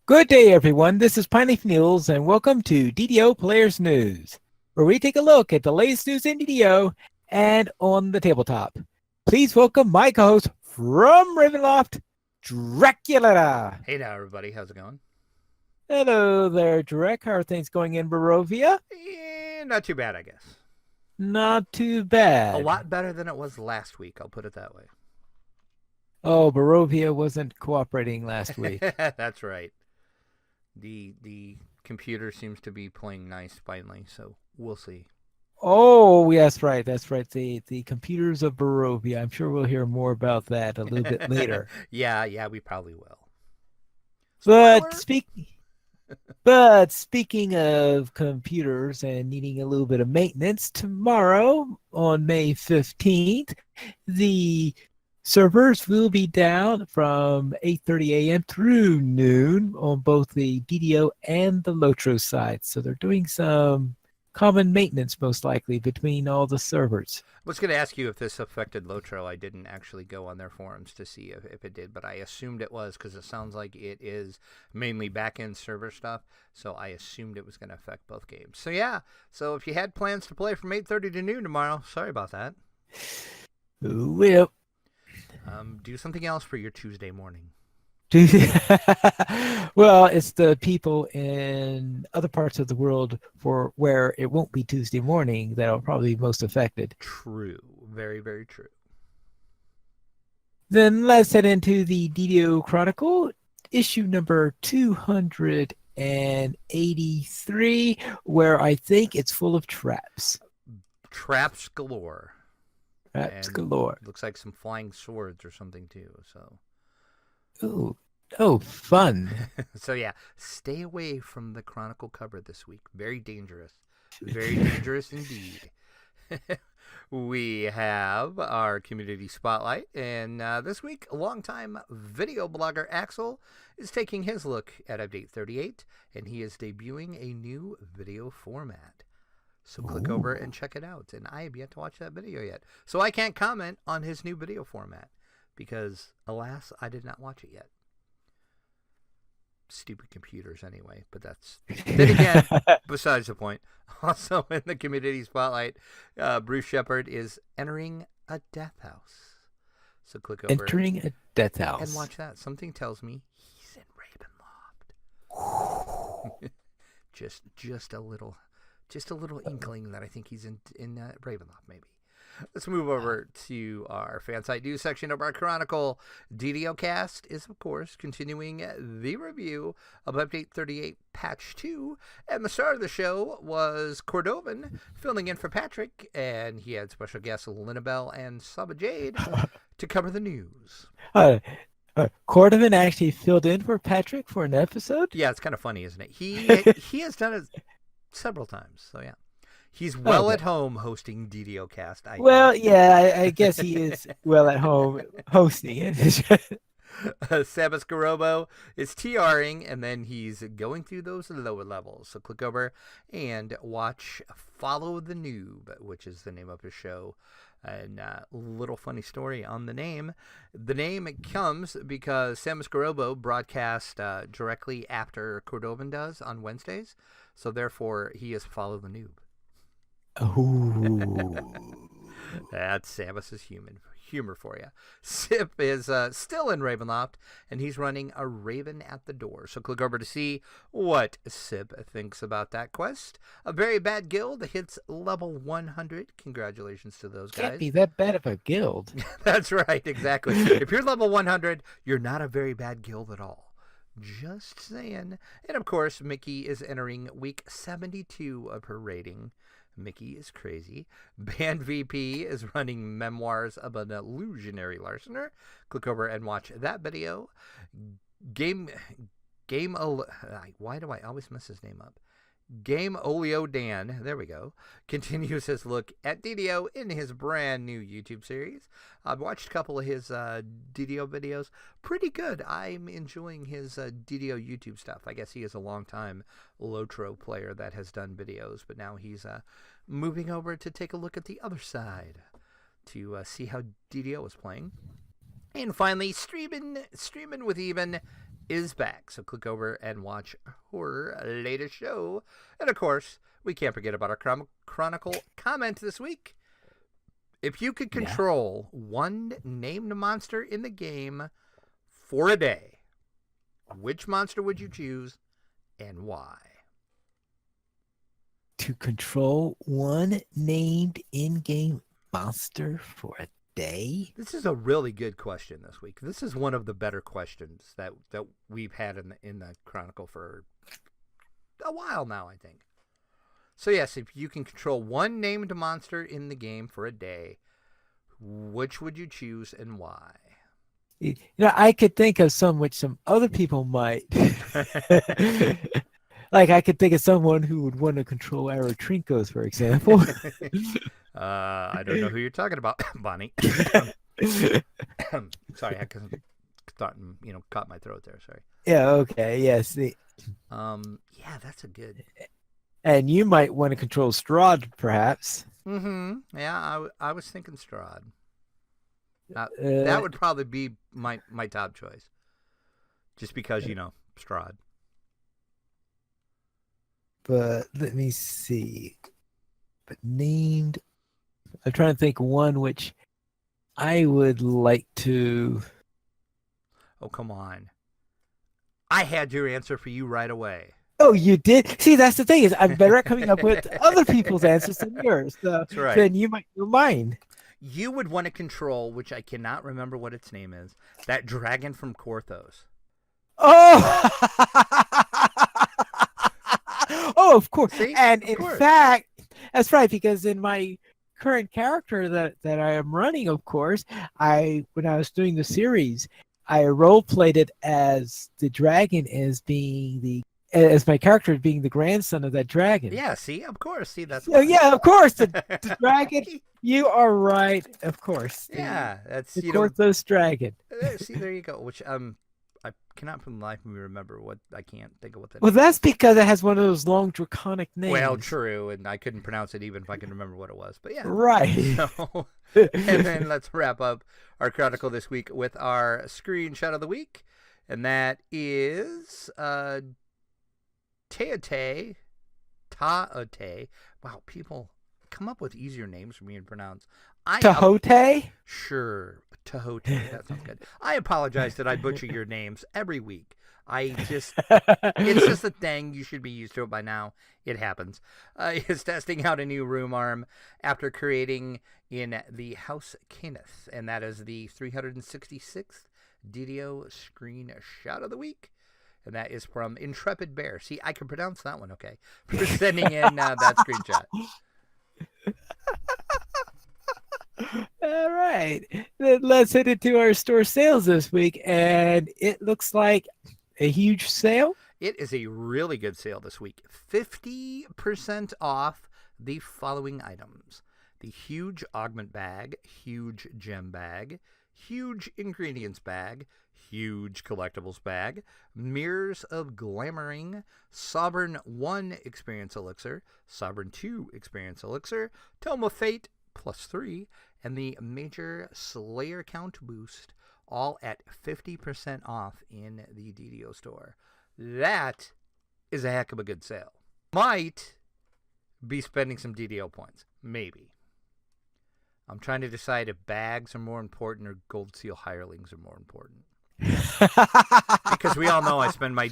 Good day, everyone. This is Pineleaf News, and welcome to DDO Players News, where we take a look at the latest news in DDO and on the tabletop. Please welcome my co-host from Ravenloft, Dracula. Hey now, everybody. How's it going? Hello there, Drek. How are things going in Barovia? Not too bad, I guess. Not too A bad. lot better than it was last week, I'll put it that way. Oh, Barovia wasn't cooperating last week. That's right. The computer seems to be playing nice finally, so we'll see. Oh, yes, right. That's right. The computers of Barovia. I'm sure we'll hear more about that a little bit later. yeah, we probably will. But Spoiler! speaking of computers and needing a little bit of maintenance, tomorrow on May 15th, the servers will be down from 8:30 a.m. through noon on both the DDO and the Lotro sides. So they're doing some common maintenance, most likely, between all the servers. I was going to ask you if this affected Lotro. I didn't actually go on their forums to see if it did, but I assumed it was because it sounds like it is mainly back-end server stuff, so I assumed it was going to affect both games. So yeah, so if you had plans to play from 8:30 to noon tomorrow, sorry about that. Well, Do something else for your Tuesday morning. well, it's the people in other parts of the world for where it won't be Tuesday morning that are probably most affected. True. Very, very true. Then let's head into the DDO Chronicle, issue number 283, where I think it's full of traps. Traps galore. Traps And galore. looks like some flying swords or something too. So Oh, fun. so yeah, stay away from the Chronicle cover this week. Very dangerous. Very dangerous indeed. We have our community spotlight, and this week, longtime video blogger Axel is taking his look at Update 38, and he is debuting a new video format. So click over and check it out, and I have yet to watch that video yet. So I can't comment on his new video format, because, alas, I did not watch it yet. Stupid computers anyway, but that's then again besides the point. Also in the community spotlight, Bruce Shepard is entering a death house, so click over Entering a death and house. watch that. Something tells me he's in Ravenloft. just a little inkling that I think he's in Ravenloft maybe. Let's move over to our fan site news section of our Chronicle. DDO Cast is, of course, continuing the review of Update 38 Patch 2. And the star of the show was Cordovan, filling in for Patrick. And he had special guests Linabelle and Saba Jade to cover the news. Cordovan actually filled in for Patrick for an episode? Yeah, it's kind of funny, isn't it? He has done it several times, so yeah. He's well at home hosting DDO Cast. Well, yeah, I guess he is well at home hosting it. Samus Garobo is TRing, and then he's going through those lower levels. So click over and watch Follow the Noob, which is the name of his show. And a little funny story on the name. The name comes because Samus Garobo broadcasts directly after Cordovan does on Wednesdays. So therefore, he is Follow the Noob. Oh. That's Samus's humor for you. Sip is still in Ravenloft, and he's running a Raven at the Door. So click over to see what Sip thinks about that quest. A very bad guild hits level 100. Congratulations to those guys. Can't be that bad of a guild. That's right, exactly. If you're level 100, you're not a very bad guild at all. Just saying. And of course, Mickey is entering week 72 of her rating. Mickey is crazy. Band VP is running Memoirs of an Illusionary Larcener. Click over and watch that video. Why do I always mess his name up? Game Olio Dan, there we go, continues his look at DDO in his brand new YouTube series. I've watched a couple of his DDO videos. Pretty good. I'm enjoying his DDO YouTube stuff. I guess he is a long-time Lotro player that has done videos, but now he's moving over to take a look at the other side to see how DDO is playing. And finally, streaming with even is back. So click over and watch her latest show. And of course, we can't forget about our Chronicle comment this week. If you could control one named monster in the game for a day, which monster would you choose and why? To control one named in-game monster for a day? This is a really good question this week. This is one of the better questions that we've had in the Chronicle for a while now, I think. So yes, if you can control one named monster in the game for a day, which would you choose and why? I could think of some which some other people might. Like I could think of someone who would want to control Aerotrinkos, for example. I don't know who you're talking about, Bonnie. Sorry, I caught my throat there. Sorry. Yeah. Okay. Yes. Yeah, that's a good. And you might want to control Strahd, perhaps. Mm-hmm. Yeah, I was thinking Strahd. That would probably be my top choice, just because Strahd. But let me see. But named, I'm trying to think one which I would like to. Oh, come on! I had your answer for you right away. Oh, you did? See, that's the thing is I'm better at coming up with other people's answers than yours. So that's right. Then you might know mine. You would want to control, which I cannot remember what its name is, that dragon from Korthos. Oh! Oh, of course. See? And in fact, that's right, because in my current character that I am running, of course, when I was doing the series, I role-played it as the dragon as my character being the grandson of that dragon. Yeah, see? Of course. See, that's yeah, of course. The dragon. You are right. Of course. That's the Korthos dragon. See, there you go. Which I cannot from life of me remember what I can't think of what that. Well, that's because it has one of those long draconic names. Well, true, and I couldn't pronounce it even if I could remember what it was. But yeah, right. So, and then let's wrap up our Chronicle this week with our screenshot of the week, and that is Taote. Wow, people come up with easier names for me to pronounce. Tahote? Sure, Tahote. That sounds good. I apologize that I butcher your names every week. It's just a thing. You should be used to it by now. It happens. Is testing out a new room arm after creating in the House Kenneth, and that is the 366th DDO screenshot of the week. And that is from Intrepid Bear. See, I can pronounce that one okay. For sending in that screenshot. All right. Then let's head into our store sales this week. And it looks like a huge sale. It is a really good sale this week. 50% off the following items. The huge augment bag, huge gem bag, huge ingredients bag, huge collectibles bag, Mirrors of Glamoring, Sovereign 1 Experience Elixir, Sovereign 2 Experience Elixir, Tome of Fate +3, and the Major Slayer Count Boost, all at 50% off in the DDO store. That is a heck of a good sale. Might be spending some DDO points. Maybe. I'm trying to decide if bags are more important or Gold Seal hirelings are more important. Because we all know I spend my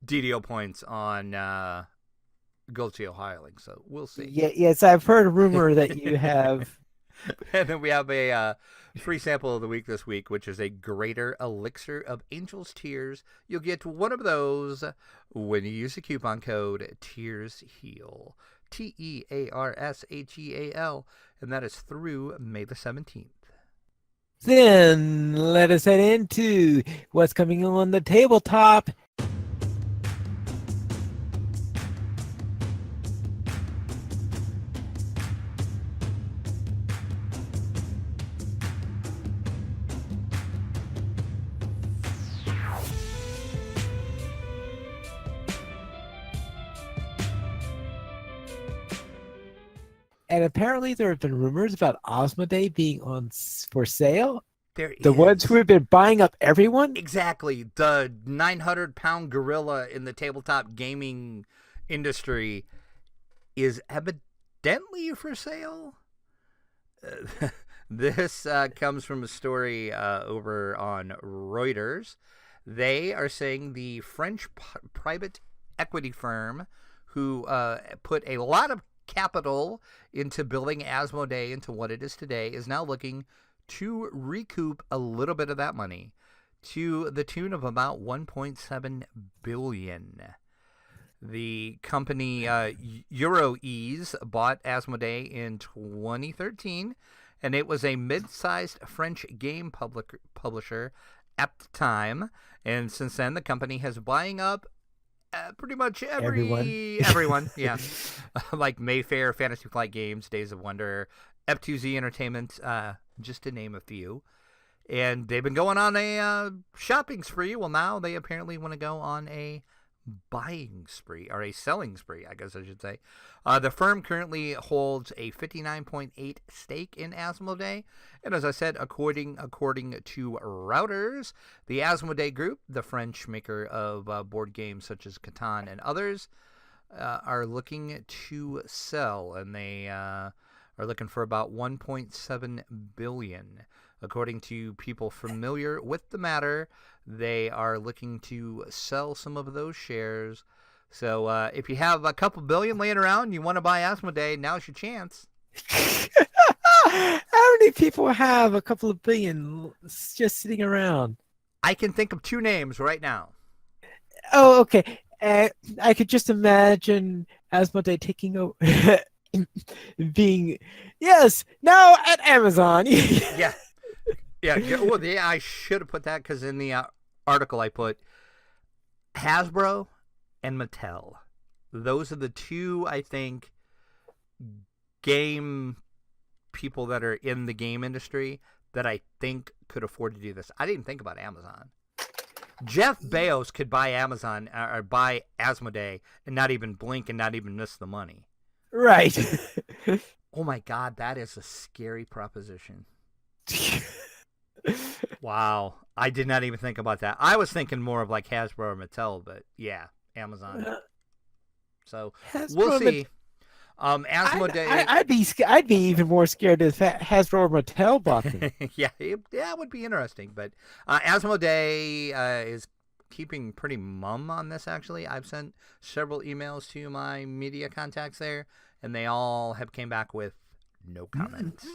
DDO points on Gold Seal hirelings, so we'll see. Yes, I've heard a rumor that you have. And then we have a free sample of the week this week, which is a Greater Elixir of Angel's Tears. You'll get one of those when you use the coupon code TEARSHEAL. TEARSHEAL, and that is through May the 17th. Then let us head into what's coming on the tabletop. And apparently there have been rumors about Asmoday being for sale. There The ones who is. have been buying up everyone? Exactly. The 900-pound gorilla in the tabletop gaming industry is evidently for sale. This comes from a story over on Reuters. They are saying the French private equity firm who put a lot of capital into building Asmoday into what it is today is now looking to recoup a little bit of that money to the tune of about $1.7 billion. The company Euroease bought Asmodee in 2013, and it was a mid-sized French game publisher at the time. And since then, the company has buying up pretty much everyone, yeah, like Mayfair, Fantasy Flight Games, Days of Wonder, F2Z Entertainment, just to name a few. And they've been going on a shopping spree. Well, now they apparently want to go on a buying spree, or a selling spree, I guess I should say. The firm currently holds a 59.8 stake in Asmodee, and as I said, according to Reuters, the Asmodee Group, the French maker of board games such as Catan and others, are looking to sell, and they are looking for about $1.7 billion. According to people familiar with the matter, they are looking to sell some of those shares. So if you have a couple billion laying around and you want to buy Asmodee, now's your chance. How many people have a couple of billion just sitting around? I can think of two names right now. Oh, okay. I could just imagine Asmodee taking over, being, yes, now at Amazon. Yeah. Well, yeah, I should have put that because in the article I put Hasbro and Mattel. Those are the two, I think, game people that are in the game industry that I think could afford to do this. I didn't think about Amazon. Jeff Bezos could buy Amazon or buy Asmodee and not even blink and not even miss the money. Right. Oh my God, that is a scary proposition. Wow. I did not even think about that. I was thinking more of like Hasbro or Mattel, but yeah, Amazon. So Hasbro, we'll see. Asmodee. I'd be even more scared if Hasbro or Mattel bought them. Yeah, it would be interesting. But Asmodee is keeping pretty mum on this, actually. I've sent several emails to my media contacts there, and they all have came back with no comments.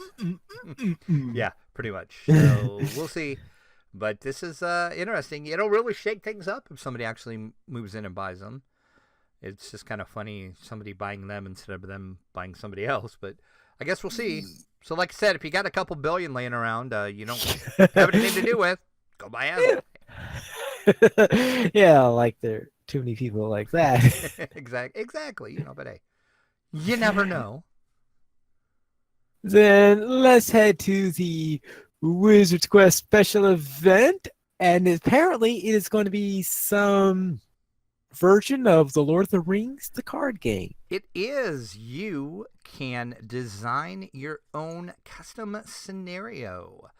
Yeah, pretty much. So we'll see. But this is interesting. It'll really shake things up if somebody actually moves in and buys them. It's just kind of funny, somebody buying them instead of them buying somebody else. But I guess we'll see. So like I said, if you got a couple billion laying around you don't have anything to do with, go buy Asmodee. Yeah, like there are too many people like that. Exactly. But hey, you never know. Then let's head to the Wizard's Quest special event. And apparently it is going to be some version of the Lord of the Rings, the card game. It is. You can design your own custom scenario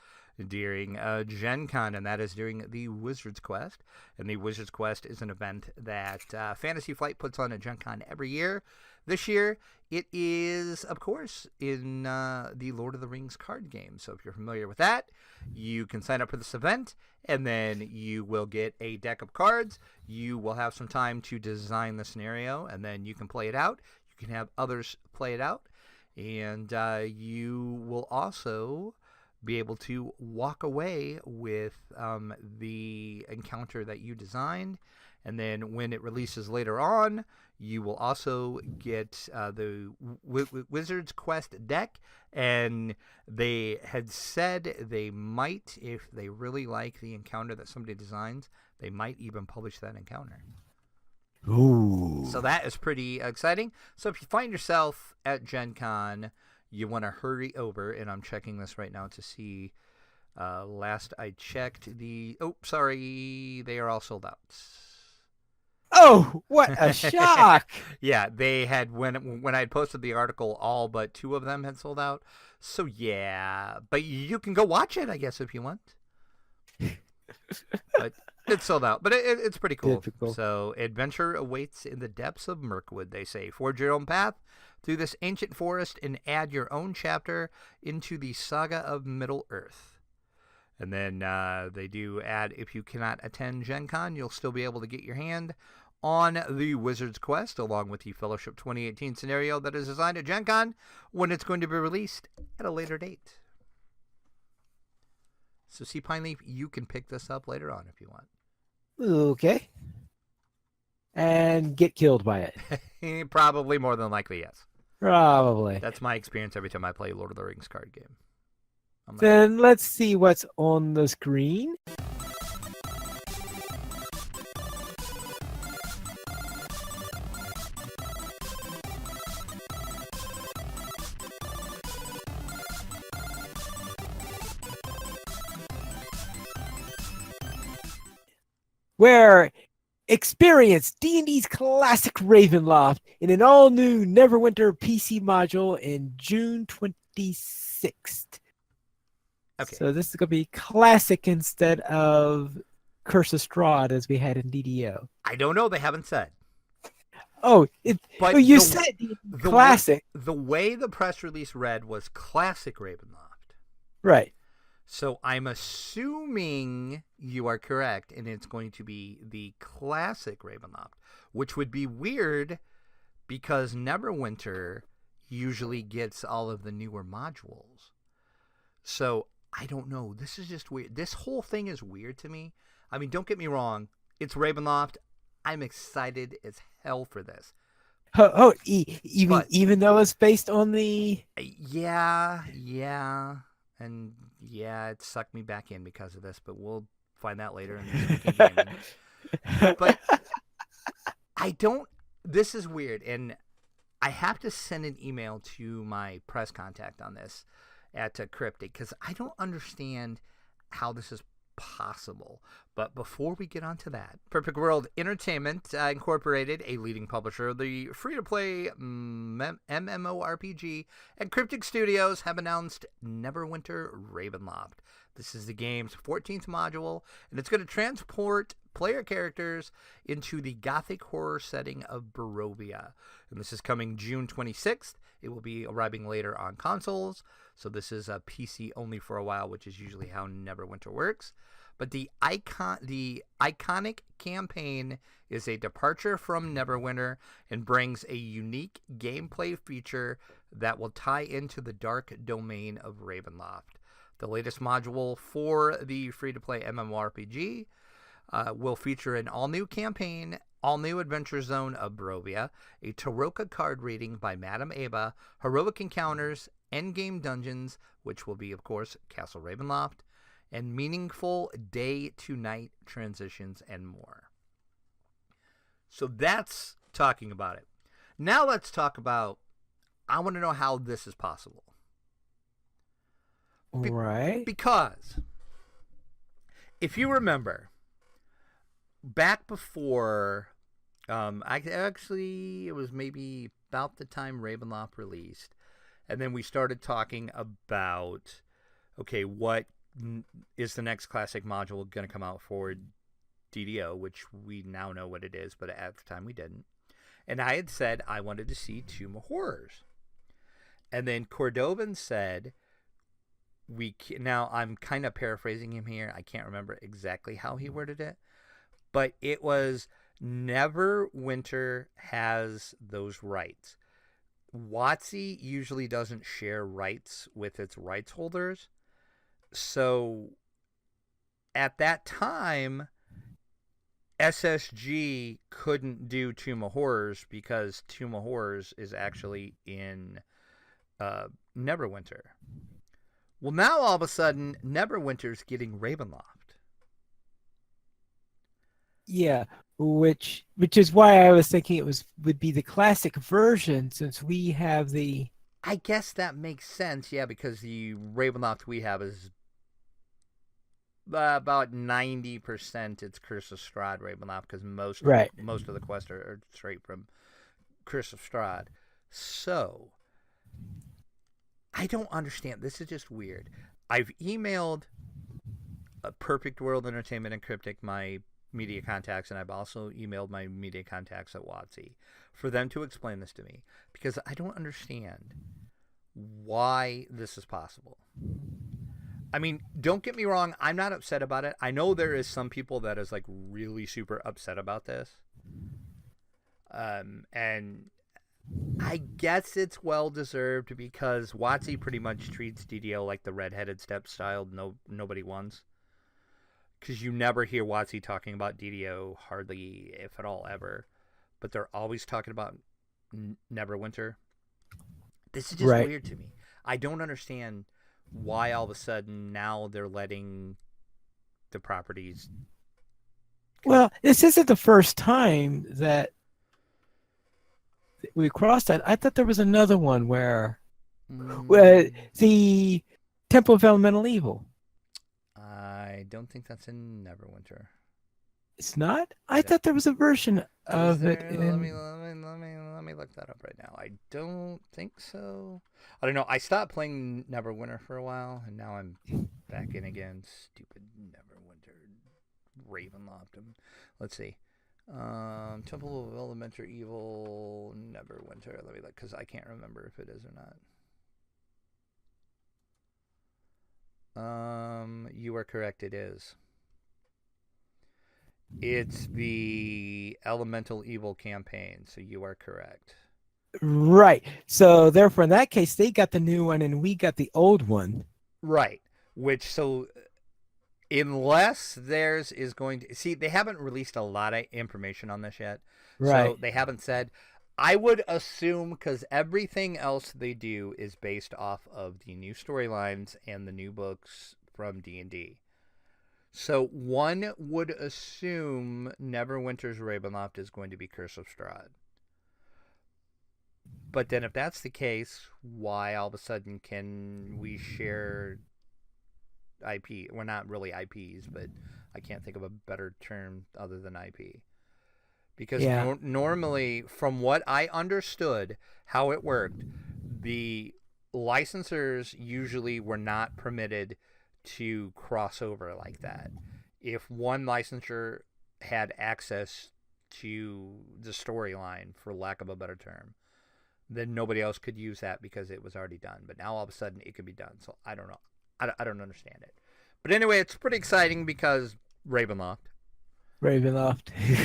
during Gen Con, and that is during the Wizard's Quest. And the Wizard's Quest is an event that Fantasy Flight puts on at Gen Con every year. This year, it is, of course, in the Lord of the Rings card game. So if you're familiar with that, you can sign up for this event, and then you will get a deck of cards. You will have some time to design the scenario, and then you can play it out. You can have others play it out, and you will also be able to walk away with the encounter that you designed. And then when it releases later on, you will also get the Wizard's Quest deck. And they had said they might, if they really like the encounter that somebody designs, they might even publish that encounter. Ooh. So that is pretty exciting. So if you find yourself at Gen Con, you want to hurry over, and I'm checking this right now to see. Last I checked, they are all sold out. Oh, what a shock! Yeah, they had when I had posted the article, all but 2 of them had sold out. So yeah, but you can go watch it, I guess, if you want. But it's sold out. But it's pretty cool. Typical. So adventure awaits in the depths of Mirkwood, they say. Forge your own path through this ancient forest and add your own chapter into the saga of Middle Earth. And then they do add, if you cannot attend Gen Con, you'll still be able to get your hand on the Wizard's Quest, along with the Fellowship 2018 scenario that is designed at Gen Con when it's going to be released at a later date. So, see, Pineleaf, you can pick this up later on if you want. Okay. And get killed by it. Probably more than likely, yes. Probably. That's my experience every time I play Lord of the Rings card game. Then let's see what's on the screen. Where experience D&D's classic Ravenloft in an all-new Neverwinter PC module in June 26th. Okay. So this is going to be classic instead of Curse of Strahd as we had in DDO. I don't know. They haven't said. Oh, but you said classic. The way the press release read was classic Ravenloft. Right. So I'm assuming you are correct, and it's going to be the classic Ravenloft, which would be weird because Neverwinter usually gets all of the newer modules. So I don't know. This is just weird. This whole thing is weird to me. I mean, don't get me wrong. It's Ravenloft. I'm excited as hell for this. Even though it's based on the... Yeah. And yeah, it sucked me back in because of this, but we'll find that later in this week in gaming. But I don't... This is weird, and I have to send an email to my press contact on this at Cryptic, because I don't understand how this is possible. But before we get on to that, Perfect World Entertainment Incorporated, a leading publisher of the free-to-play MMORPG, and Cryptic Studios have announced Neverwinter Ravenloft. This is the game's 14th module, and it's going to transport player characters into the gothic horror setting of Barovia. And this is coming June 26th. It will be arriving later on consoles. So this is a PC only for a while, which is usually how Neverwinter works. But the iconic campaign is a departure from Neverwinter and brings a unique gameplay feature that will tie into the dark domain of Ravenloft. The latest module for the free-to-play MMORPG will feature an all-new campaign, all-new adventure zone of Barovia, a Taroka card reading by Madame Ava, heroic encounters, endgame dungeons, which will be, of course, Castle Ravenloft, and meaningful day-to-night transitions and more. So that's talking about it. Now let's talk about, I want to know how this is possible. Right. Because if you remember, back before, it was maybe about the time Ravenloft released, and then we started talking about, okay, what is the next classic module going to come out for DDO, which we now know what it is, but at the time we didn't. And I had said I wanted to see Tomb of Horrors. And then Cordovan said, now I'm kind of paraphrasing him here. I can't remember exactly how he worded it, but it was Neverwinter has those rights. WotC usually doesn't share rights with its rights holders. So at that time, SSG couldn't do Tomb of Horrors because Tomb of Horrors is actually in Neverwinter. Well, now all of a sudden, Neverwinter's getting Ravenloft. Yeah, which is why I was thinking it would be the classic version, since we have the... I guess that makes sense, yeah, because the Ravenloft we have is about 90% it's Curse of Strahd Ravenloft, because most of the quests are straight from Curse of Strahd. So I don't understand. This is just weird. I've emailed Perfect World Entertainment and Cryptic, my media contacts, and I've also emailed my media contacts at WotC for them to explain this to me, because I don't understand why this is possible. I mean, don't get me wrong, I'm not upset about it. I know there is some people that is like really super upset about this. And I guess it's well deserved, because WotC pretty much treats DDO like the redheaded stepchild nobody wants. Because you never hear WotC talking about DDO, hardly, if at all, ever. But they're always talking about Neverwinter. This is just Right. weird to me. I don't understand why all of a sudden now they're letting the properties. Well, this isn't the first time that we crossed that. I thought there was another one where the Temple of Elemental Evil. I don't think that's in Neverwinter. It's not? I thought there was a version of it. Let me look that up right now. I don't think so. I don't know. I stopped playing Neverwinter for a while, and now I'm back in again. Stupid Neverwinter, Ravenloft. Let's see. Temple of Elemental Evil, Neverwinter. Let me look, because I can't remember if it is or not. You are correct. It is. It's the Elemental Evil campaign, so you are correct. Right. So therefore, in that case, they got the new one and we got the old one. Right. So unless theirs is going to... See, they haven't released a lot of information on this yet. Right. So they haven't said... I would assume, because everything else they do is based off of the new storylines and the new books from D&D. So one would assume Neverwinter's Ravenloft is going to be Curse of Strahd. But then if that's the case, why all of a sudden can we share IP? We're not really IPs, but I can't think of a better term other than IP. Because normally, from what I understood how it worked, the licensors usually were not permitted to cross over like that. If one licensure had access to the storyline, for lack of a better term, then nobody else could use that because it was already done. But now all of a sudden it could be done. So I don't know. I don't understand it. But anyway, it's pretty exciting because Ravenloft.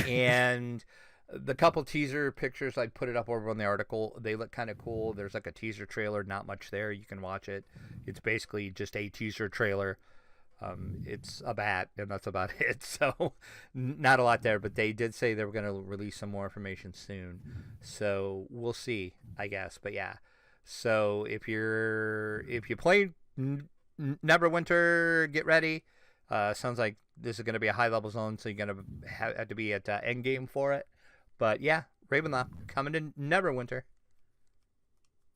And the couple teaser pictures, I put it up over on the article. They look kind of cool. There's like a teaser trailer, not much there. You can watch it. It's basically just a teaser trailer. It's a bat, and that's about it. So not a lot there, but they did say they were going to release some more information soon. So we'll see, I guess. But yeah. So if you play Neverwinter, get ready. Sounds like this is going to be a high level zone, so you're going to have to be at end game for it. But yeah, Ravenloft coming to Neverwinter.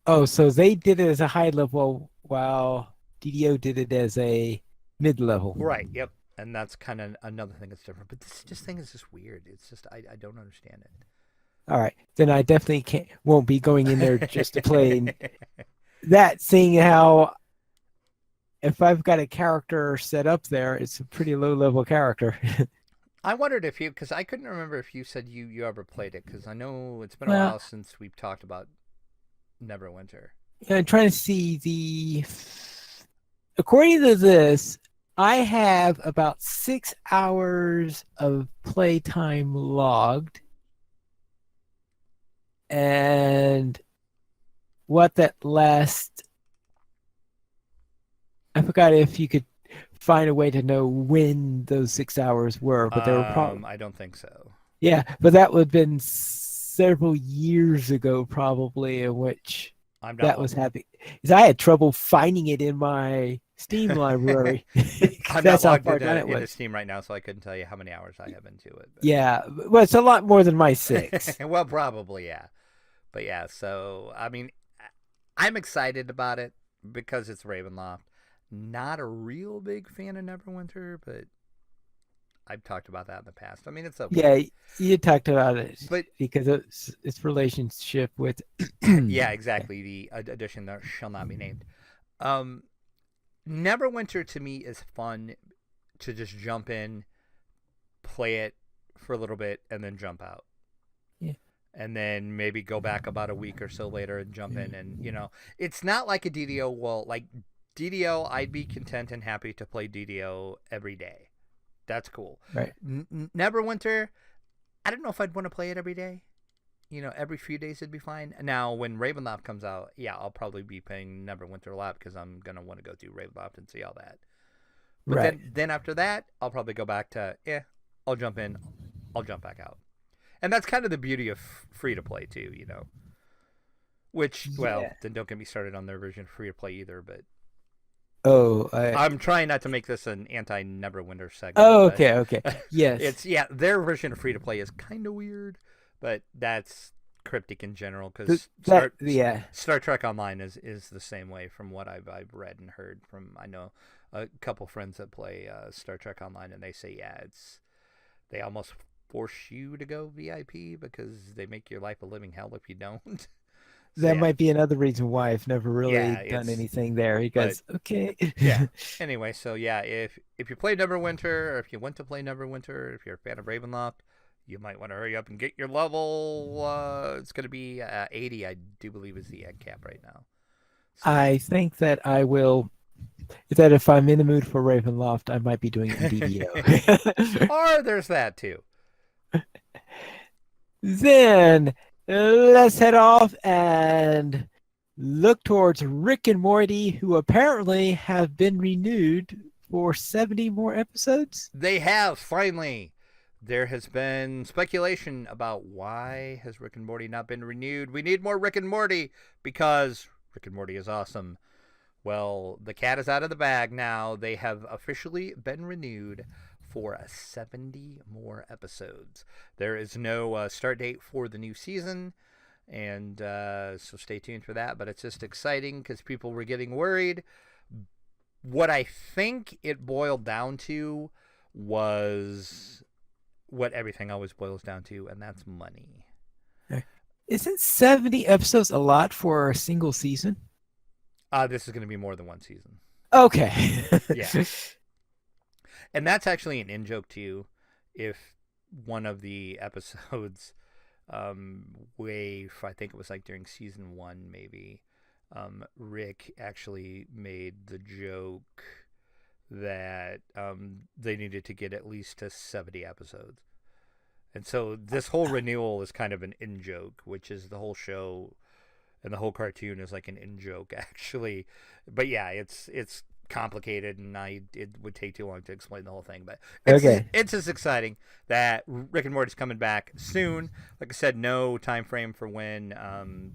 Oh, so they did it as a high level while DDO did it as a mid level. Right. Yep. And that's kind of another thing that's different. But this thing is just weird. It's just I don't understand it. All right, then I definitely won't be going in there just to play that. Seeing how if I've got a character set up there, it's a pretty low level character. I wondered if you, because I couldn't remember if you said you ever played it, because I know it's been a while since we've talked about Neverwinter. Yeah, I'm trying to see according to this, I have about 6 hours of playtime logged. And what that last... I forgot if you could find a way to know when those 6 hours were, but they were probably... I don't think so. Yeah, but that would have been several years ago, probably, in which that was happening. Because I had trouble finding it in my Steam library. I'm That's not how logged far done it was. into Steam right now, so I couldn't tell you how many hours I have into it. But... Yeah, well, it's a lot more than my 6. Well, probably, yeah. But yeah, so, I mean, I'm excited about it because it's Ravenloft. Not a real big fan of Neverwinter, but I've talked about that in the past. I mean, it's okay. Yeah, you talked about it, but because its relationship with... Yeah, exactly. The edition that shall not be named. Um, Neverwinter to me is fun to just jump in, play it for a little bit, and then jump out. Yeah. And then maybe go back about a week or so later and jump in. And, it's not like a DDO. Well, like DDO, I'd be content and happy to play DDO every day. That's cool. Right. Neverwinter, I don't know if I'd want to play it every day. Every few days it'd be fine. Now, when Ravenloft comes out, yeah, I'll probably be playing Neverwinter a lot because I'm going to want to go through Ravenloft and see all that. But Right. then after that, I'll probably go back to, I'll jump in, I'll jump back out. And that's kind of the beauty of free-to-play, too, Which, well, Yeah. then don't get me started on their version of free-to-play either, but Oh, I'm trying not to make this an anti-Neverwinter segment. oh, okay. Yes. Their version of free-to-play is kind of weird, but that's cryptic in general because Star Trek Online is the same way from what I've read and heard from. I know a couple friends that play Star Trek Online, and they say they almost force you to go VIP because they make your life a living hell if you don't. That might be another reason why I've never really done anything there because okay. Yeah. Anyway, so yeah, if you play Neverwinter, or if you want to play Neverwinter, if you're a fan of Ravenloft, you might want to hurry up and get your level. It's going to be 80, I do believe, is the egg cap right now. So, I think that I will. That if I'm in the mood for Ravenloft, I might be doing it in DDO. Or there's that too. Then let's head off and look towards Rick and Morty, who apparently have been renewed for 70 more episodes. They have, finally. There has been speculation about why has Rick and Morty not been renewed. We need more Rick and Morty because Rick and Morty is awesome. Well, the cat is out of the bag now. They have officially been renewed for 70 more episodes. There is no start date for the new season, and so stay tuned for that. But it's just exciting because people were getting worried. What I think it boiled down to was what everything always boils down to, and that's money. Isn't 70 episodes a lot for a single season? This is going to be more than one season. Okay. Yeah. And that's actually an in-joke, too. If one of the episodes, I think it was like during season 1, maybe, Rick actually made the joke that they needed to get at least to 70 episodes. And so this whole renewal is kind of an in-joke, which is the whole show and the whole cartoon is like an in-joke, actually. But yeah, it's complicated, and it would take too long to explain the whole thing. But it's just exciting that Rick and Morty's coming back soon. Like I said, no time frame for when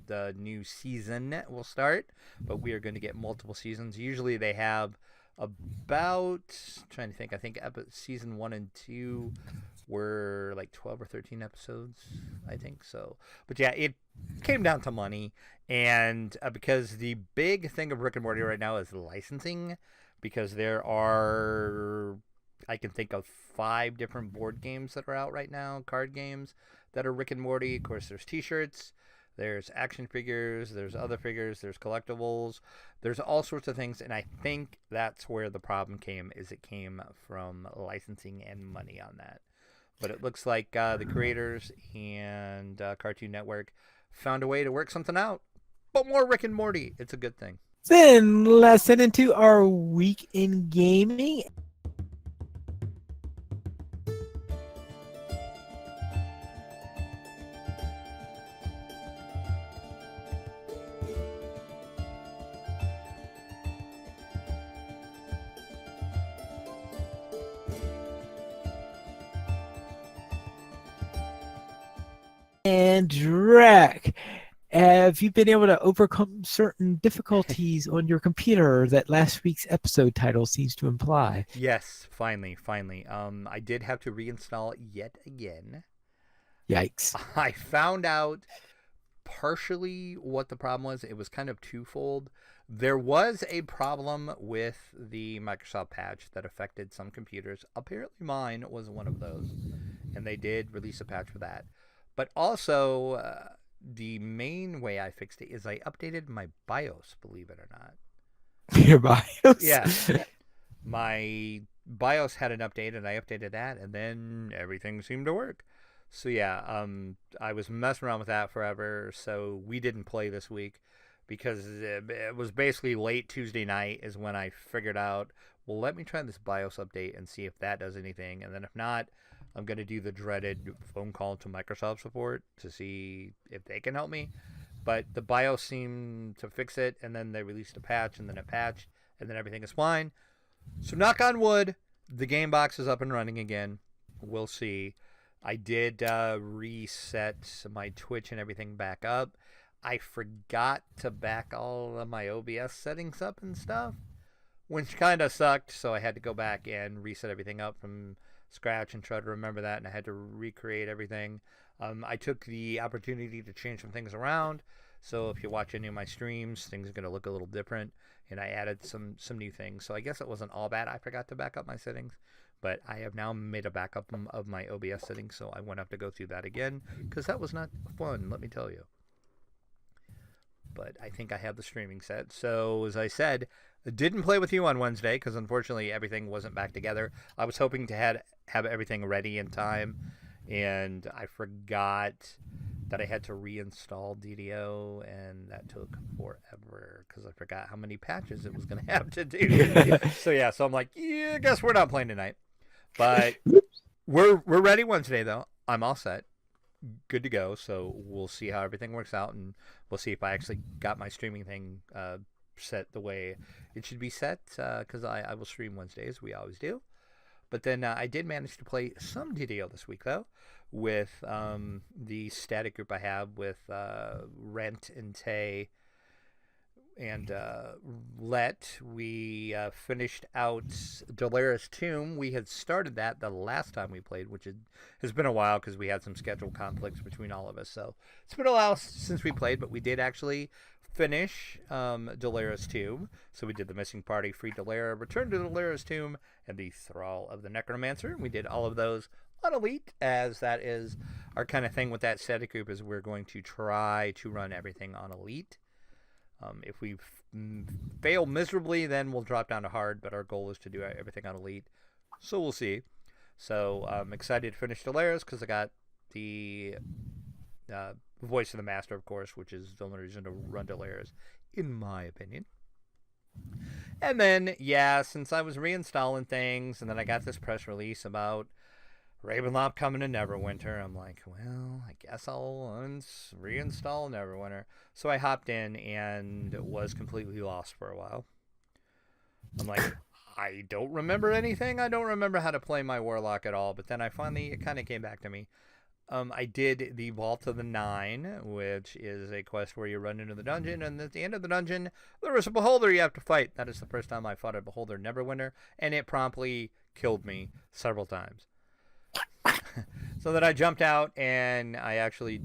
the new season will start, but we are going to get multiple seasons. Usually they have about, trying to think, I think season 1 and 2 were like 12 or 13 episodes, I think so. But yeah, it came down to money, and because the big thing of Rick and Morty right now is licensing, because there are, I can think of 5 different board games that are out right now, card games that are Rick and Morty. Of course, there's t-shirts, there's action figures, there's other figures, there's collectibles, there's all sorts of things, and I think that's where the problem came, is it came from licensing and money on that. But it looks like the creators and Cartoon Network found a way to work something out. But more Rick and Morty, it's a good thing. Then let's head into our week in gaming. And Drek, have you been able to overcome certain difficulties on your computer that last week's episode title seems to imply? Yes, finally. I did have to reinstall it yet again. Yikes. I found out partially what the problem was. It was kind of twofold. There was a problem with the Microsoft patch that affected some computers. Apparently mine was one of those, and they did release a patch for that. But also, the main way I fixed it is I updated my BIOS, believe it or not. Your BIOS. Yeah. My BIOS had an update, and I updated that, and then everything seemed to work. So yeah, I was messing around with that forever. So we didn't play this week because it was basically late Tuesday night is when I figured out, well, let me try this BIOS update and see if that does anything, and then if not, I'm gonna do the dreaded phone call to Microsoft support to see if they can help me. But the BIOS seemed to fix it, and then they released a patch, and then a patch, and then everything is fine. So knock on wood, the game box is up and running again. We'll see. I did reset my Twitch and everything back up. I forgot to back all of my OBS settings up and stuff, which kind of sucked. So I had to go back and reset everything up from scratch and try to remember that, and I had to recreate everything. I took the opportunity to change some things around. So if you watch any of my streams, things are going to look a little different. And I added some new things. So I guess it wasn't all bad. I forgot to back up my settings. But I have now made a backup of my OBS settings. So I won't have to go through that again. Because that was not fun, let me tell you. But I think I have the streaming set. So as I said, I didn't play with you on Wednesday. Because unfortunately everything wasn't back together. I was hoping to have everything ready in time. And I forgot that I had to reinstall DDO, and that took forever because I forgot how many patches it was going to have to do. So I'm like, yeah, I guess we're not playing tonight. But we're ready Wednesday, though. I'm all set. Good to go. So we'll see how everything works out, and we'll see if I actually got my streaming thing set the way it should be set, because I will stream Wednesdays. We always do. But then I did manage to play some DDO this week, though, with the static group I have with Rent and Tay and Let. We finished out Dolera's Tomb. We had started that the last time we played, which has been a while because we had some schedule conflicts between all of us. So it's been a while since we played, but we did actually finish Dolera's Tomb. So we did the Missing Party, Free Dolera, Return to Dolera's Tomb, and the Thrall of the Necromancer. We did all of those on Elite, as that is our kind of thing with that static group, is we're going to try to run everything on Elite. If we fail miserably, then we'll drop down to hard, but our goal is to do everything on Elite. So we'll see. So I'm excited to finish Dolera's because I got the Voice of the Master, of course, which is the only reason to run Dolera's, in my opinion. And then, yeah, since I was reinstalling things, and then I got this press release about Ravenloft coming to Neverwinter, I'm like, well, I guess I'll reinstall Neverwinter. So I hopped in and was completely lost for a while. I'm like, I don't remember anything. I don't remember how to play my Warlock at all. But then it kind of came back to me. I did the Vault of the Nine, which is a quest where you run into the dungeon, and at the end of the dungeon, there is a beholder you have to fight. That is the first time I fought a beholder Neverwinter, and it promptly killed me several times. So then I jumped out, and I actually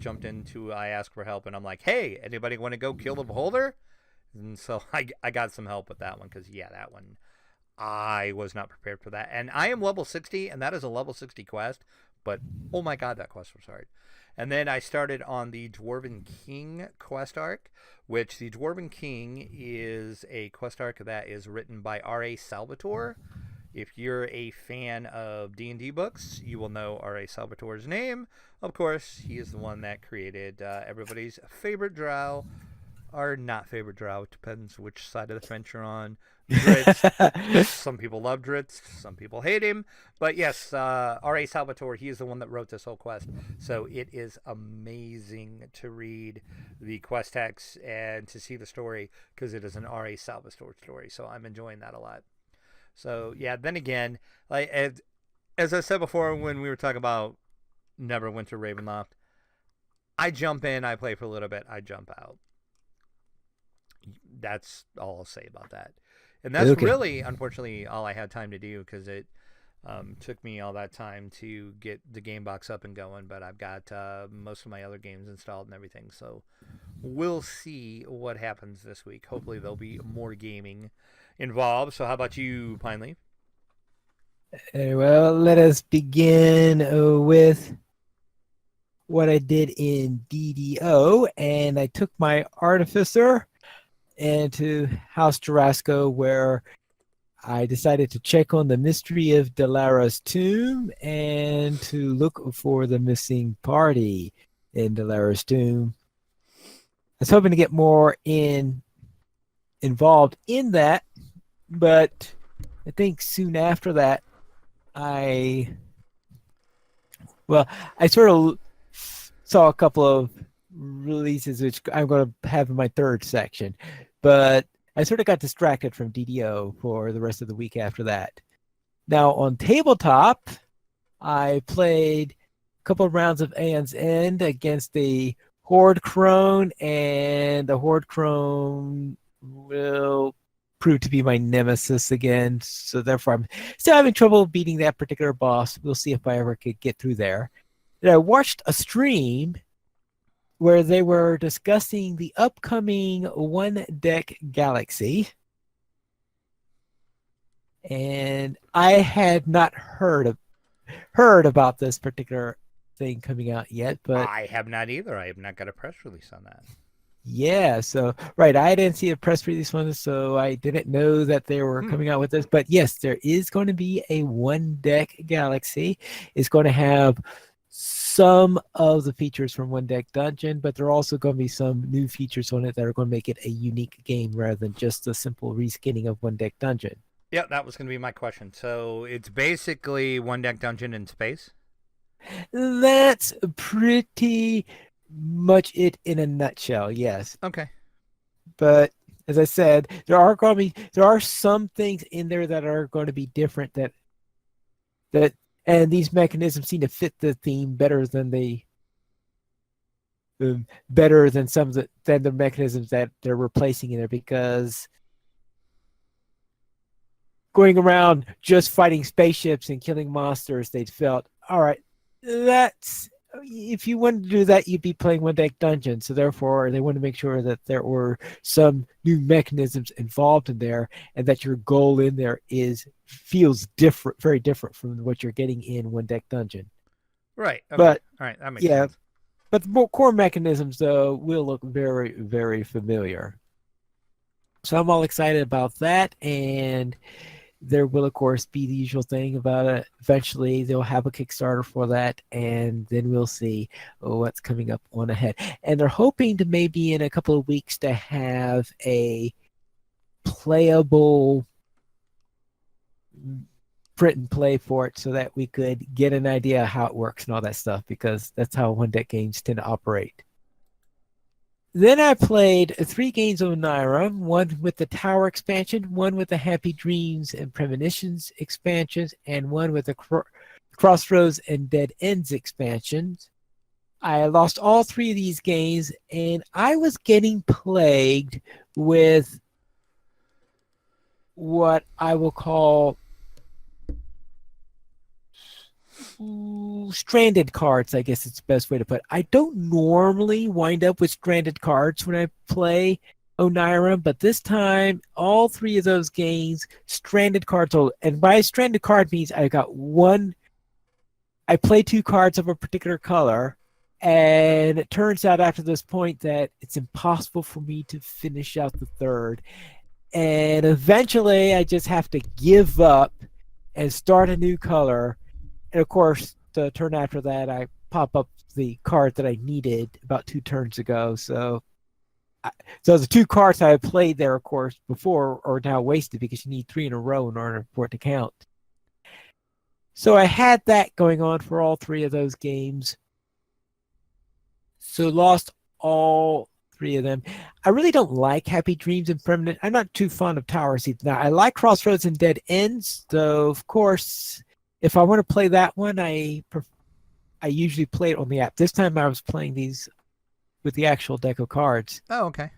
I asked for help, and I'm like, hey, anybody want to go kill the beholder? And so I got some help with that one, because, yeah, that one, I was not prepared for that. And I am level 60, and that is a level 60 quest. But, oh my god, that quest was hard. And then I started on the Dwarven King quest arc, which the Dwarven King is a quest arc that is written by R.A. Salvatore. If you're a fan of D&D books, you will know R.A. Salvatore's name. Of course, he is the one that created everybody's favorite drow, or not favorite drow. It depends which side of the fence you're on. Dritz. Some people love Dritz. Some people hate him. But yes, R.A. Salvatore, he is the one that wrote this whole quest. So it is amazing to read the quest text and to see the story, because it is an R.A. Salvatore story. So I'm enjoying that a lot. So yeah, then again, like as I said before when we were talking about Neverwinter Ravenloft, I jump in, I play for a little bit, I jump out. That's all I'll say about that. And that's really, unfortunately, all I had time to do, because it took me all that time to get the game box up and going. But I've got most of my other games installed and everything. So we'll see what happens this week. Hopefully there'll be more gaming involved. So how about you, Pineleaf? Well, let us begin with what I did in DDO. And I took my Artificer and to House Jarasco, where I decided to check on the mystery of Dalara's tomb and to look for the missing party in Dalara's tomb. I was hoping to get more involved in that, but I think soon after that, I sort of saw a couple of releases, which I'm going to have in my third section, but I sort of got distracted from DDO for the rest of the week after that. Now on tabletop, I played a couple of rounds of Aeon's End against the Horde Crone, and the Horde Crone will prove to be my nemesis again. So therefore, I'm still having trouble beating that particular boss. We'll see if I ever could get through there. And I watched a stream where they were discussing the upcoming One Deck Galaxy. And I had not heard about this particular thing coming out yet, but I have not either. I have not got a press release on that. yeah, so right, I didn't see a press release on this, so I didn't know that they were coming out with this. But yes, there is going to be a One Deck Galaxy. It's going to have some of the features from One Deck Dungeon, but there are also going to be some new features on it that are going to make it a unique game rather than just a simple reskinning of One Deck Dungeon. Yeah, that was going to be my question. So it's basically One Deck Dungeon in space? That's pretty much it in a nutshell, yes. Okay. But as I said, there are some things in there that are going to be different that and these mechanisms seem to fit the theme better than some of the mechanisms that they're replacing in there, because going around just fighting spaceships and killing monsters, they felt, all right, if you wanted to do that, you'd be playing One Deck Dungeon. So therefore, they want to make sure that there were some new mechanisms involved in there, and that your goal in there feels different, very different from what you're getting in One Deck Dungeon. Right. Okay. But all right, that makes sense. But the more core mechanisms, though, will look very, very familiar. So I'm all excited about that, and there will, of course, be the usual thing about it. Eventually, they'll have a Kickstarter for that, and then we'll see what's coming up on ahead. And they're hoping to maybe in a couple of weeks to have a playable print and play for it, so that we could get an idea of how it works and all that stuff, because that's how One Deck games tend to operate. Then I played 3 games of Naira, one with the Tower expansion, one with the Happy Dreams and Premonitions expansions, and one with the Crossroads and Dead Ends expansions. I lost all 3 of these games, and I was getting plagued with what I will call stranded cards, I guess it's the best way to put it. I don't normally wind up with stranded cards when I play Oniram, but this time, all 3 of those games, stranded cards. And by stranded card means I play 2 cards of a particular color, and it turns out after this point that it's impossible for me to finish out the third. And eventually, I just have to give up and start a new color. And of course, the turn after that, I pop up the card that I needed about 2 turns ago. So the 2 cards I had played there, of course, before are now wasted, because you need 3 in a row in order for it to count. So I had that going on for all 3 of those games. So lost all 3 of them. I really don't like Happy Dreams and Permanent. I'm not too fond of Towers either. Now, I like Crossroads and Dead Ends, though, of course, if I want to play that one, I usually play it on the app. This time I was playing these with the actual deck of cards. Oh, okay.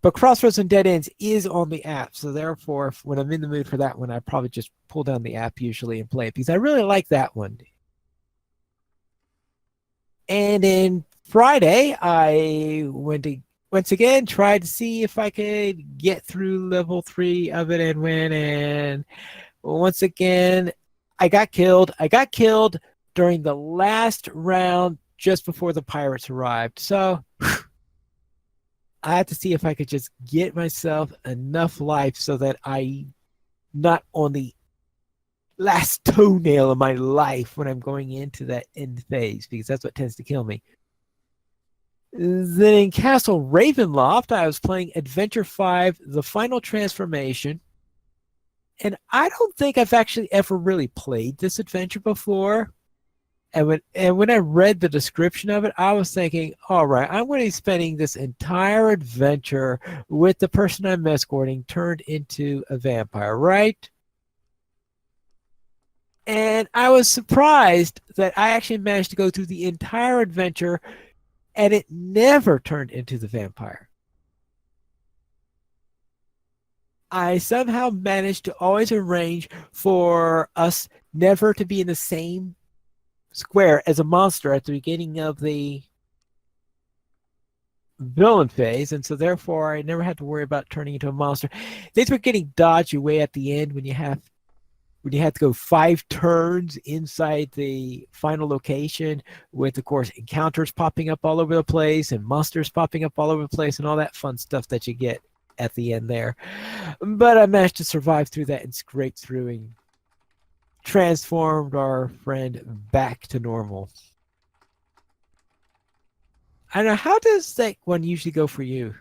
But Crossroads and Dead Ends is on the app, so therefore, when I'm in the mood for that one, I probably just pull down the app usually and play it, because I really like that one. And then Friday, I once again tried to see if I could get through level 3 of it and win. And once again, I got killed. I got killed during the last round just before the pirates arrived. So I had to see if I could just get myself enough life so that I not on the last toenail of my life when I'm going into that end phase, because that's what tends to kill me. Then in Castle Ravenloft, I was playing Adventure 5, The Final Transformation. And I don't think I've actually ever really played this adventure before. And when I read the description of it, I was thinking, all right, I'm going to be spending this entire adventure with the person I'm escorting turned into a vampire, right? And I was surprised that I actually managed to go through the entire adventure and it never turned into the vampire. I somehow managed to always arrange for us never to be in the same square as a monster at the beginning of the villain phase, and so therefore I never had to worry about turning into a monster. Things were getting dodgy way at the end when you have to go 5 turns inside the final location with, of course, encounters popping up all over the place and monsters popping up all over the place and all that fun stuff that you get at the end there. But I managed to survive through that and scrape through and transformed our friend back to normal. I don't know, how does that one usually go for you?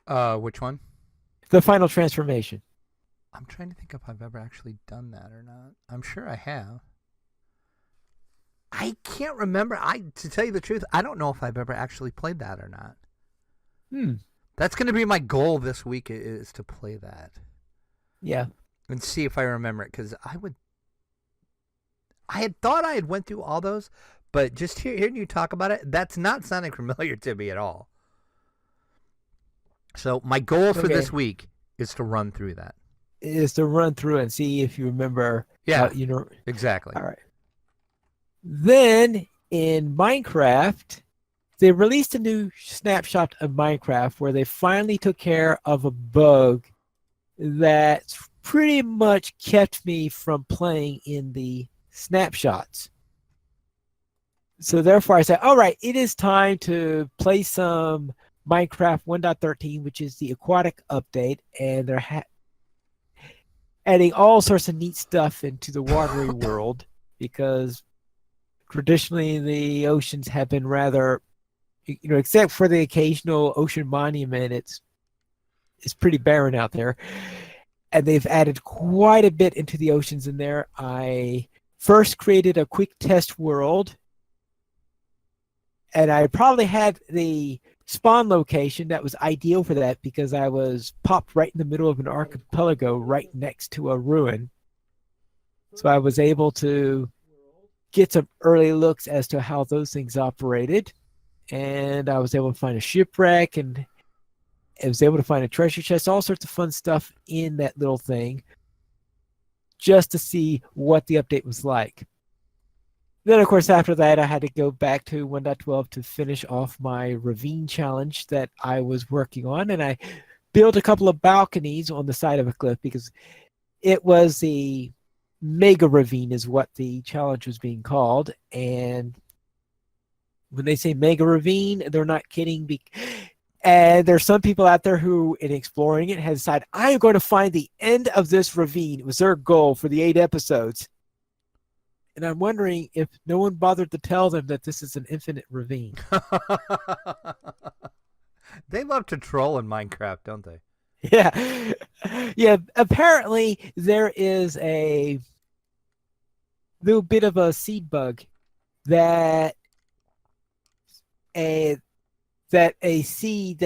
Which one? The final transformation. I'm trying to think if I've ever actually done that or not. I'm sure I have. I can't remember. To tell you the truth, I don't know if I've ever actually played that or not. That's going to be my goal this week, is to play that. Yeah. And see if I remember it, because I had thought I had went through all those, but just hearing you talk about it, that's not sounding familiar to me at all. So my goal for this week is to run through that. Is to run through and see if you remember. Yeah, exactly. All right. Then in Minecraft, they released a new snapshot of Minecraft where they finally took care of a bug that pretty much kept me from playing in the snapshots. So therefore I said, all right, it is time to play some Minecraft 1.13, which is the Aquatic update, and they're adding all sorts of neat stuff into the watery world, because traditionally the oceans have been rather, except for the occasional ocean monument, it's pretty barren out there. And they've added quite a bit into the oceans in there. I first created a quick test world, and I probably had the spawn location that was ideal for that because I was popped right in the middle of an archipelago right next to a ruin. So I was able to get some early looks as to how those things operated. And I was able to find a shipwreck, and I was able to find a treasure chest, all sorts of fun stuff in that little thing, just to see what the update was like. Then, of course, after that, I had to go back to 1.12 to finish off my ravine challenge that I was working on. And I built a couple of balconies on the side of a cliff because it was the mega ravine is what the challenge was being called. And when they say mega ravine, they're not kidding. And there's some people out there who, in exploring it, have decided, I am going to find the end of this ravine. It was their goal for the 8 episodes. And I'm wondering if no one bothered to tell them that this is an infinite ravine. They love to troll in Minecraft, don't they? Yeah. Yeah. Apparently, there is a little bit of a seed bug that a seed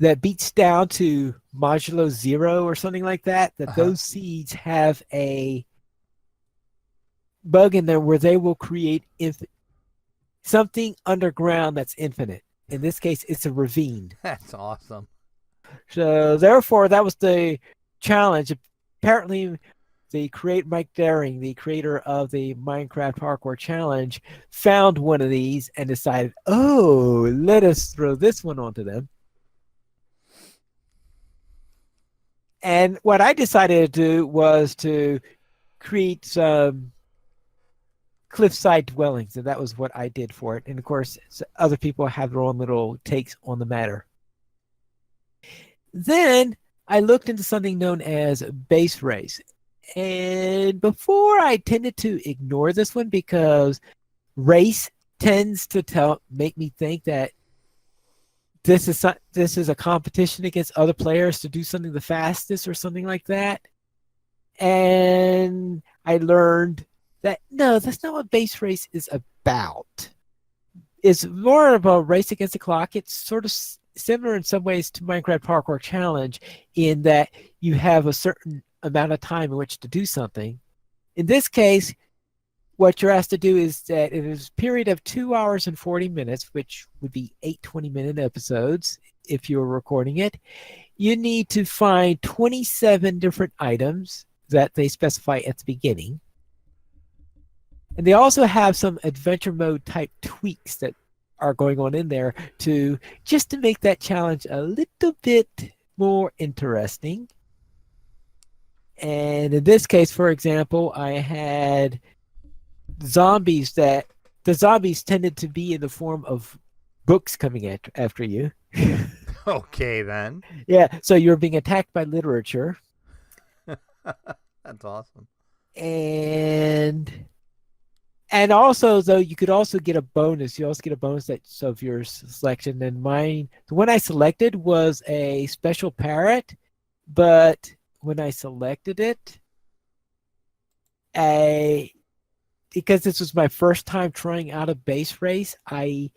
that beats down to modulo 0 or something like that, those seeds have a bug in there where they will create something underground that's infinite. In this case, it's a ravine. That's awesome. So therefore, that was the challenge. Apparently, Mike Daring, the creator of the Minecraft Parkour Challenge, found one of these and decided, oh, let us throw this one onto them. And what I decided to do was to create some cliffside dwellings, and that was what I did for it. And of course, other people have their own little takes on the matter. Then I looked into something known as base race. And before, I tended to ignore this one because race tends to make me think that this is a competition against other players to do something the fastest or something like that. And I learned that no, that's not what base race is about. It's more of a race against the clock. It's sort of similar in some ways to Minecraft Parkour Challenge in that you have a certain amount of time in which to do something. In this case, what you're asked to do is that it is a period of 2 hours and 40 minutes, which would be 8 20-minute episodes if you were recording it. You need to find 27 different items that they specify at the beginning. And they also have some adventure mode type tweaks that are going on in there to make that challenge a little bit more interesting. And in this case, for example, I had zombies that the zombies tended to be in the form of books coming after you. Okay, then. Yeah, so you're being attacked by literature. That's awesome. And also, though, you could also get a bonus. You also get a bonus of your selection. And the one I selected was a special parrot, but when I selected it, because this was my first time trying out a base race, I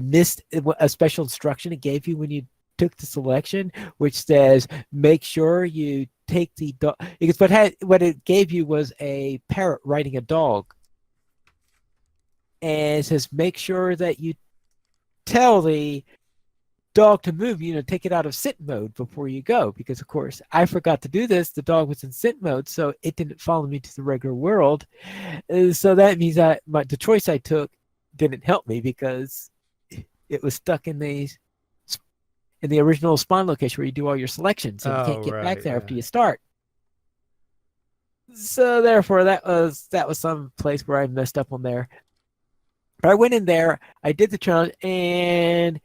missed a special instruction it gave you when you took the selection, which says make sure you take the dog, because what it gave you was a parrot riding a dog, and it says make sure that you tell the dog to move, take it out of sit mode before you go, because of course I forgot to do this. The dog was in sit mode, so it didn't follow me to the regular world. So that means that the choice I took didn't help me because it was stuck in the original spawn location where you do all your selections, and you can't get back there after you start. So therefore, that was some place where I messed up on there. But I went in there, I did the challenge, and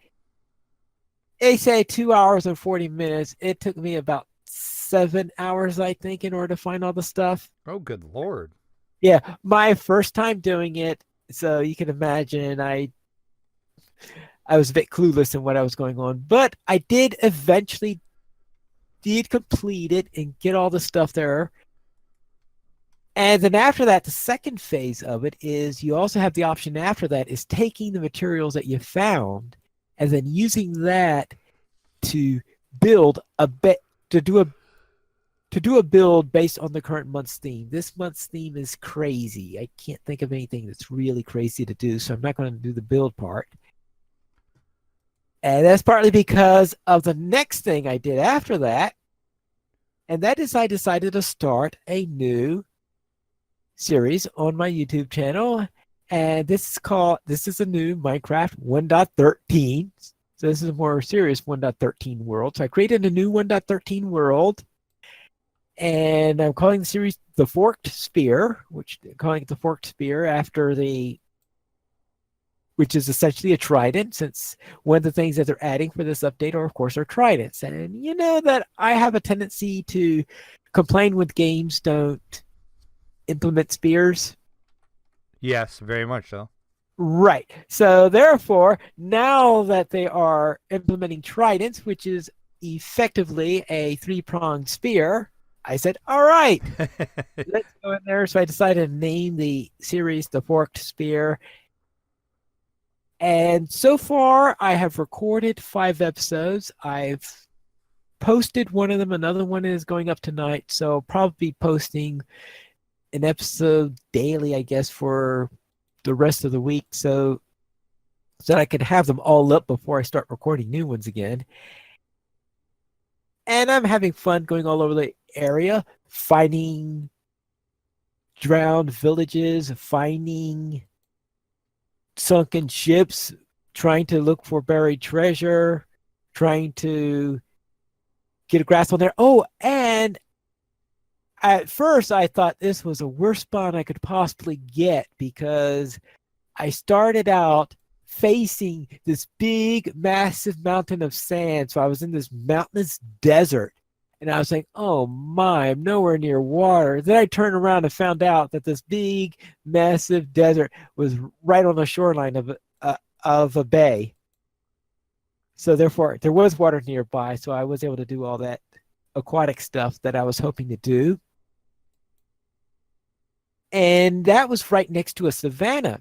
they say 2 hours and 40 minutes. It took me about 7 hours, I think, in order to find all the stuff. Oh, good Lord. Yeah, my first time doing it, so you can imagine I was a bit clueless in what I was going on. But I did eventually complete it and get all the stuff there. And then after that, the second phase of it is you also have the option after that is taking the materials that you found and then using that to build to do a build based on the current month's theme. This month's theme is crazy. I can't think of anything that's really crazy to do, so I'm not going to do the build part. And that's partly because of the next thing I did after that, and that is I decided to start a new series on my YouTube channel, and this is a new Minecraft 1.13. So this is a more serious 1.13 world. So I created a new 1.13 world, and I'm calling the series The Forked Spear, after which is essentially a trident, since one of the things that they're adding for this update are, of course, are tridents. And you know that I have a tendency to complain when games don't implement spears. Yes, very much so. Right. So therefore, now that they are implementing tridents, which is effectively a 3-pronged spear, I said, all right, let's go in there. So I decided to name the series The Forked Spear. And so far, I have recorded 5 episodes. I've posted one of them. Another one is going up tonight. So I'll probably be posting an episode daily, I guess, for the rest of the week, so that I can have them all up before I start recording new ones again. And I'm having fun going all over the area, finding drowned villages, finding sunken ships, trying to look for buried treasure, trying to get a grasp on there. Oh, and at first I thought this was the worst spawn I could possibly get because I started out facing this big, massive mountain of sand. So I was in this mountainous desert. And I was like, oh my, I'm nowhere near water. Then I turned around and found out that this big, massive desert was right on the shoreline of a bay. So therefore, there was water nearby. So I was able to do all that aquatic stuff that I was hoping to do. And that was right next to a savanna.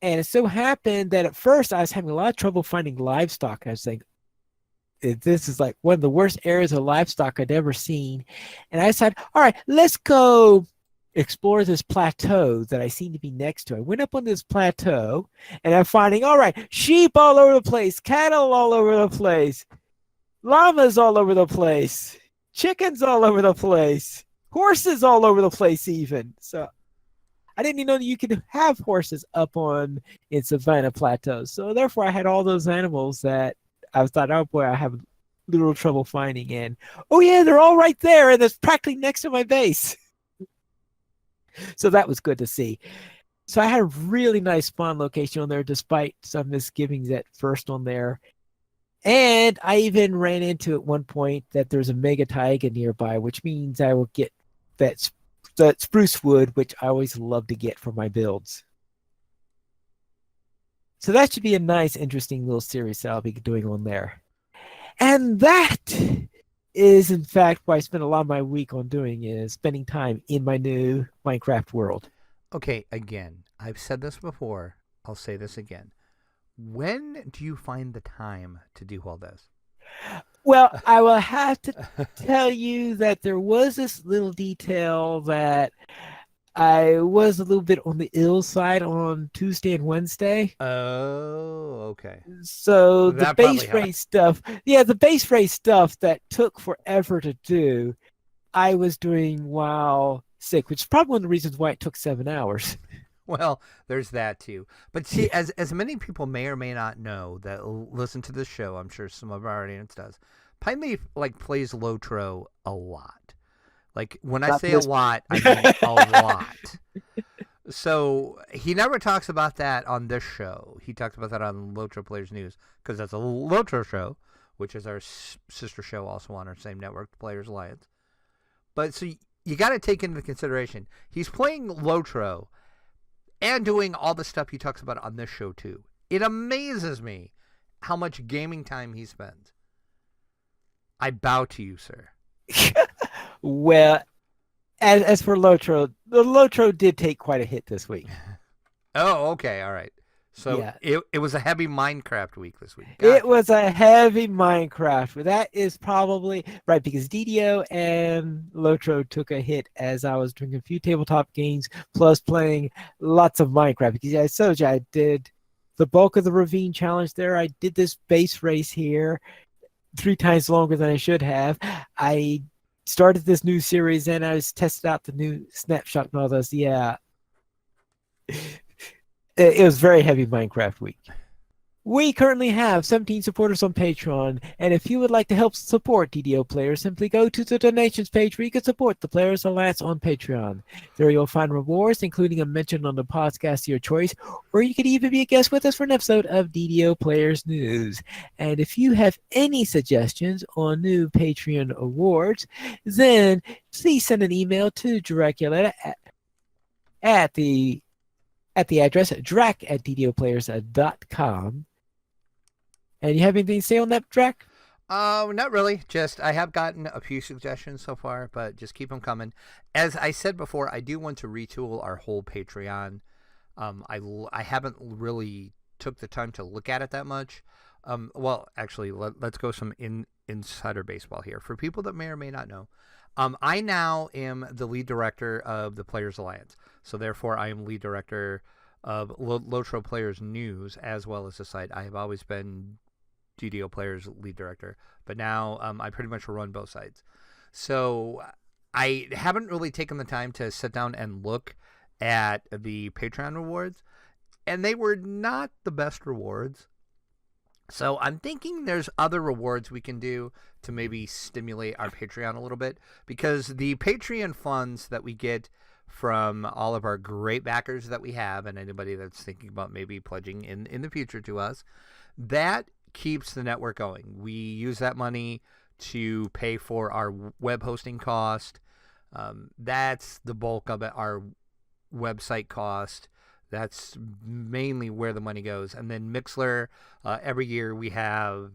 And it so happened that at first I was having a lot of trouble finding livestock. I was like, this is like one of the worst areas of livestock I'd ever seen. And I decided, all right, let's go explore this plateau that I seem to be next to. I went up on this plateau and I'm finding, all right, sheep all over the place, cattle all over the place, llamas all over the place, chickens all over the place, horses all over the place even. So I didn't even know that you could have horses up in savanna plateaus. So therefore I had all those animals that I thought, oh boy, I have little trouble finding. And oh yeah, they're all right there, and it's practically next to my base. So that was good to see. So I had a really nice spawn location on there, despite some misgivings at first on there. And I even ran into at one point that there's a mega taiga nearby, which means I will get that spruce wood, which I always love to get for my builds. So that should be a nice, interesting little series that I'll be doing on there. And that is, in fact, what I spent a lot of my week on doing, is spending time in my new Minecraft world. Okay, again, I've said this before. I'll say this again. When do you find the time to do all this? Well, I will have to tell you that there was this little detail that I was a little bit on the ill side on Tuesday and Wednesday. Oh, okay. So the That base probably race stuff, the base race stuff that took forever to do, I was doing while sick, which is probably one of the reasons why it took 7 hours. Well, there's that too. But see, as many people may or may not know that listen to this show, I'm sure some of our audience does. Pineleaf plays Lotro a lot. Like when I say a lot, I mean a lot. So he never talks about that on this show. He talks about that on Lotro Players News because that's a Lotro show, which is our sister show also on our same network, the Players Alliance. But so you got to take into consideration he's playing Lotro and doing all the stuff he talks about on this show too. It amazes me how much gaming time he spends. I bow to you, sir. Well, as for Lotro, the Lotro did take quite a hit this week. Oh, okay, all right. So yeah. it was a heavy Minecraft week this week. Gotcha. It was a heavy Minecraft. That is probably right, because DDO and Lotro took a hit as I was doing a few tabletop games plus playing lots of Minecraft. Because I told you I did the bulk of the Ravine Challenge there. I did this base race here 3 times longer than I should have. I started this new series and I was tested out the new snapshot and all those. Yeah. It was very heavy Minecraft week. We currently have 17 supporters on Patreon, and if you would like to help support DDO players, simply go to the donations page where you can support the Players Alliance on Patreon. There you'll find rewards, including a mention on the podcast of your choice, or you could even be a guest with us for an episode of DDO Players News. And if you have any suggestions on new Patreon awards, then please send an email to Dracula at the address drac@ddoplayers.com. And you have anything to say on that, Drac? Not really. Just I have gotten a few suggestions so far, but just keep them coming. As I said before, I do want to retool our whole Patreon. I haven't really took the time to look at it that much. Well, actually, let's go some insider baseball here. For people that may or may not know, I now am the lead director of the Players Alliance. So therefore, I am lead director of Lotro Players News as well as the site. I have always been DDO Players lead director, but now I pretty much run both sides. So I haven't really taken the time to sit down and look at the Patreon rewards, and they were not the best rewards. So I'm thinking there's other rewards we can do to maybe stimulate our Patreon a little bit, because the Patreon funds that we get from all of our great backers that we have, and anybody that's thinking about maybe pledging in the future to us, that keeps the network going. We use that money to pay for our web hosting cost. That's the bulk of it, our website cost. That's mainly where the money goes. And then Mixler, every year we have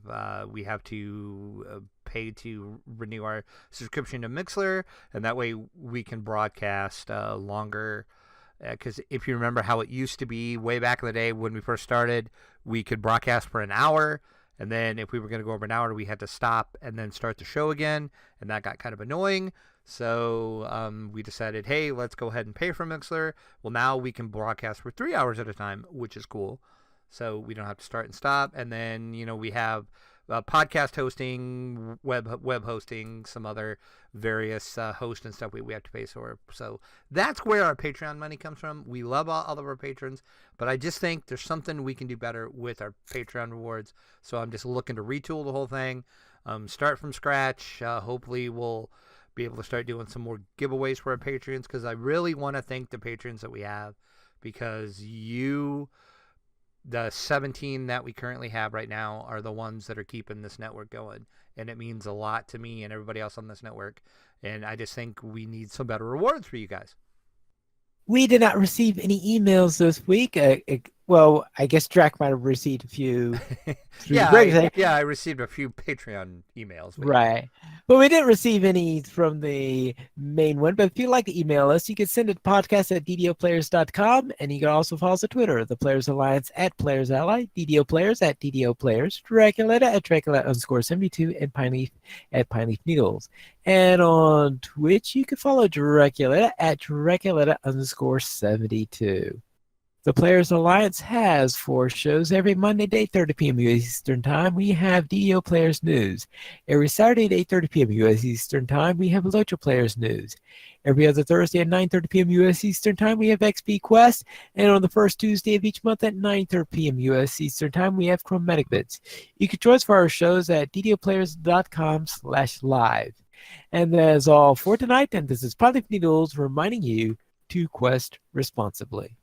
to pay to renew our subscription to Mixler, and that way we can broadcast longer. Because if you remember how it used to be way back in the day when we first started, we could broadcast for an hour, and then if we were going to go over an hour, we had to stop and then start the show again, and that got kind of annoying. So we decided, hey, let's go ahead and pay for Mixler. Well, now we can broadcast for 3 hours at a time, which is cool. So we don't have to start and stop. And then, we have podcast hosting, web hosting, some other various hosts and stuff we have to pay for. So that's where our Patreon money comes from. We love all of our patrons, but I just think there's something we can do better with our Patreon rewards. So I'm just looking to retool the whole thing, start from scratch. Hopefully we'll be able to start doing some more giveaways for our patrons, because I really want to thank the patrons that we have, because the 17 that we currently have right now are the ones that are keeping this network going, and it means a lot to me and everybody else on this network, and I just think we need some better rewards for you guys. We did not receive any emails this week. Well, I guess Drac might have received a few. I received a few Patreon emails. Right. But we didn't receive any from the main one. But if you'd like to email us, you can send it to podcast@ddoplayers.com. And you can also follow us on Twitter, the Players Alliance @PlayersAlly, DDO Players @DDO Players, Draculetta @Draculetta_72, and Pineleaf @Pineleaf Needles. And on Twitch, you can follow Draculetta @Draculetta_72. The Players Alliance has 4 shows every Monday at 8:30 p.m. U.S. Eastern Time. We have DDO Players News. Every Saturday at 8:30 p.m. U.S. Eastern Time, we have Locha Players News. Every other Thursday at 9:30 p.m. U.S. Eastern Time, we have XP Quest. And on the first Tuesday of each month at 9:30 p.m. U.S. Eastern Time, we have Chromatic Bits. You can join us for our shows at ddoplayers.com/live. And that's all for tonight. And this is Pineleaf Needles reminding you to quest responsibly.